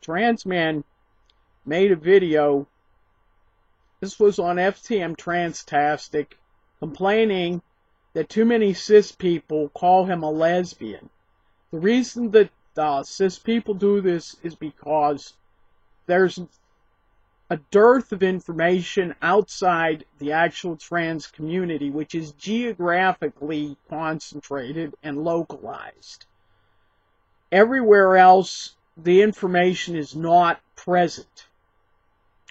trans man made a video. This was on FTM Transtastic, complaining that too many cis people call him a lesbian. The reason that cis people do this is because there's a dearth of information outside the actual trans community, which is geographically concentrated and localized. Everywhere else, the information is not present.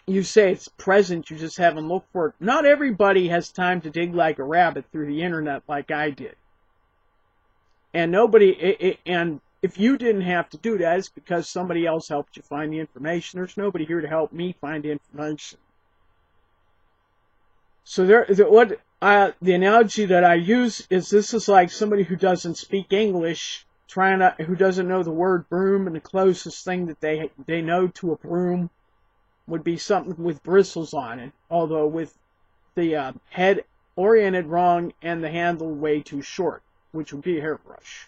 You say it's present, you just haven't looked for it. Not everybody has time to dig like a rabbit through the internet like I did. And and if you didn't have to do that, it's because somebody else helped you find the information. There's nobody here to help me find the information. So the analogy that I use is, this is like somebody who doesn't speak English, who doesn't know the word broom, and the closest thing that they know to a broom would be something with bristles on it, although with the head oriented wrong and the handle way too short, which would be a hairbrush.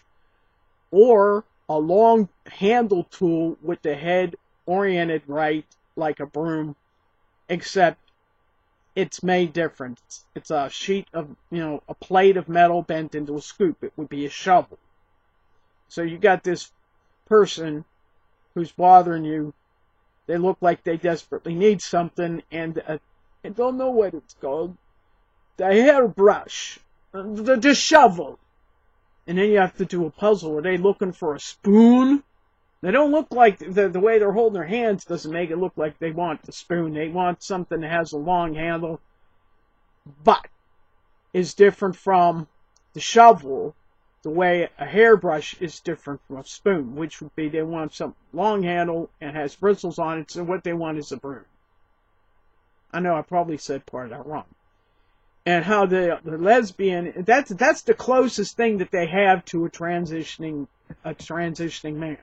Or a long handle tool with the head oriented right like a broom, except it's made different. It's a sheet of, a plate of metal bent into a scoop. It would be a shovel. So you got this person who's bothering you. They look like they desperately need something, and don't know what it's called. The hairbrush, the shovel. And then you have to do a puzzle. Are they looking for a spoon? They don't look like, the way they're holding their hands doesn't make it look like they want the spoon. They want something that has a long handle, but is different from the shovel, the way a hairbrush is different from a spoon, which would be they want some long handle and has bristles on it, so what they want is a broom. I know I probably said part of that wrong. And how the lesbian, that's the closest thing that they have to a transitioning man.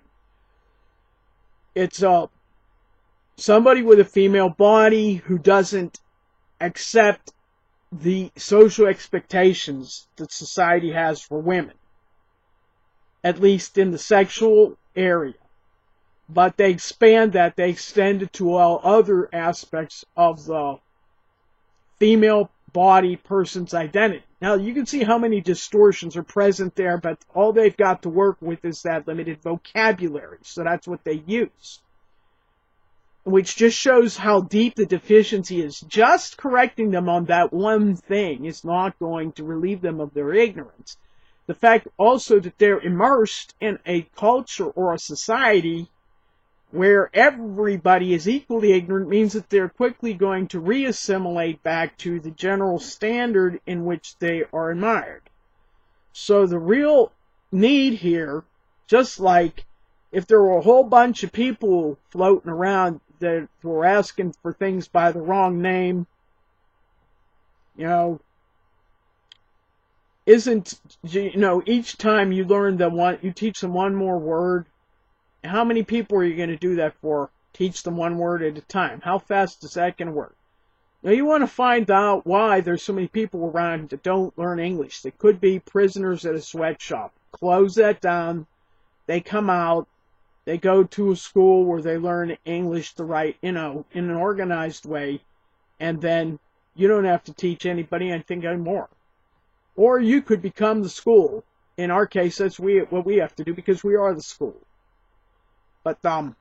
It's somebody with a female body who doesn't accept the social expectations that society has for women, at least in the sexual area. But they expand that, they extend it to all other aspects of the female body person's identity. Now, you can see how many distortions are present there, but all they've got to work with is that limited vocabulary. So that's what they use, which just shows how deep the deficiency is. Just correcting them on that one thing is not going to relieve them of their ignorance. The fact also that they're immersed in a culture or a society where everybody is equally ignorant means that they're quickly going to reassimilate back to the general standard in which they are admired. So the real need here, just like if there were a whole bunch of people floating around that were asking for things by the wrong name, each time you learn you teach them one more word. How many people are you going to do that for? Teach them one word at a time. How fast is that going to work? Now, you want to find out why there's so many people around that don't learn English. They could be prisoners at a sweatshop. Close that down. They come out. They go to a school where they learn English in an organized way. And then you don't have to teach anybody anything anymore. Or you could become the school. In our case, that's what we have to do because we are the school. But the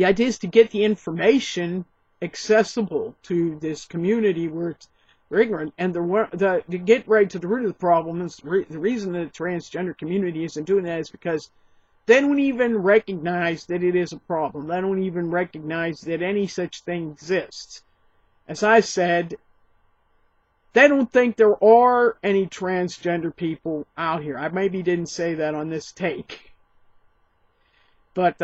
idea is to get the information accessible to this community where they're ignorant. And to get right to the root of the problem is the reason that the transgender community isn't doing that is because they don't even recognize that it is a problem. They don't even recognize that any such thing exists. As I said, they don't think there are any transgender people out here. I maybe didn't say that on this take. But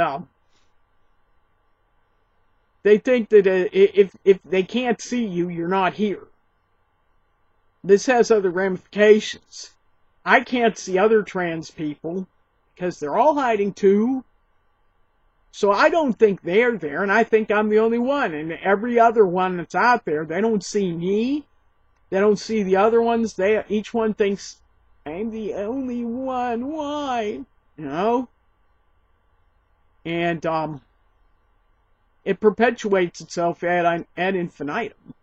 they think that if they can't see you, you're not here. This has other ramifications. I can't see other trans people because they're all hiding too. So I don't think they're there, and I think I'm the only one. And every other one that's out there, they don't see me. They don't see the other ones. Each one thinks, I'm the only one. Why? And it perpetuates itself ad infinitum.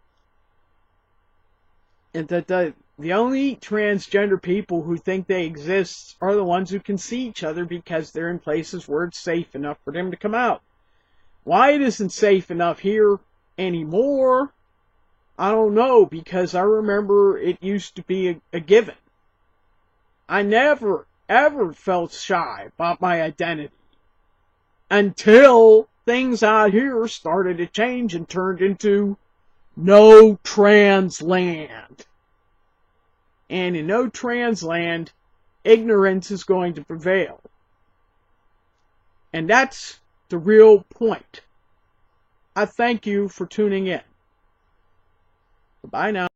And that the only transgender people who think they exist are the ones who can see each other because they're in places where it's safe enough for them to come out. Why it isn't safe enough here anymore, I don't know, because I remember it used to be a given. I never, ever felt shy about my identity until things out here started to change and turned into no trans land. And in no trans land, ignorance is going to prevail. And that's the real point. I thank you for tuning in. Bye now.